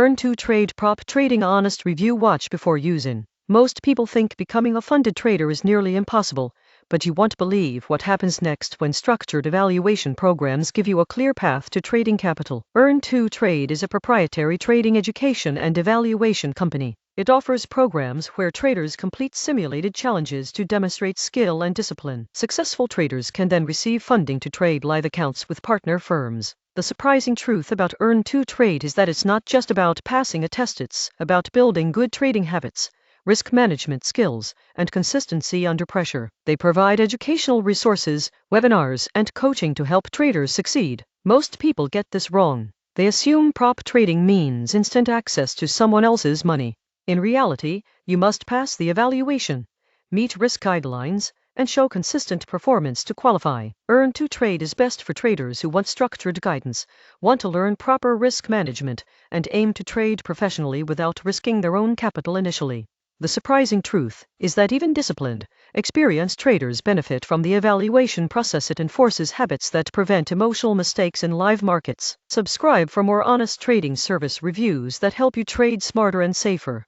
Earn2Trade Prop Trading Honest Review. Watch before using. Most people think becoming a funded trader is nearly impossible, but you won't believe what happens next when structured evaluation programs give you a clear path to trading capital. Earn2Trade is a proprietary trading education and evaluation company. It offers programs where traders complete simulated challenges to demonstrate skill and discipline. Successful traders can then receive funding to trade live accounts with partner firms. The surprising truth about Earn2Trade is that it's not just about passing a test, it's about building good trading habits, risk management skills, and consistency under pressure. They provide educational resources, webinars, and coaching to help traders succeed. Most people get this wrong. They assume prop trading means instant access to someone else's money. In reality, you must pass the evaluation, meet risk guidelines, and show consistent performance to qualify. Earn2Trade is best for traders who want structured guidance, want to learn proper risk management, and aim to trade professionally without risking their own capital initially. The surprising truth is that even disciplined, experienced traders benefit from the evaluation process. It enforces habits that prevent emotional mistakes in live markets. Subscribe for more honest trading service reviews that help you trade smarter and safer.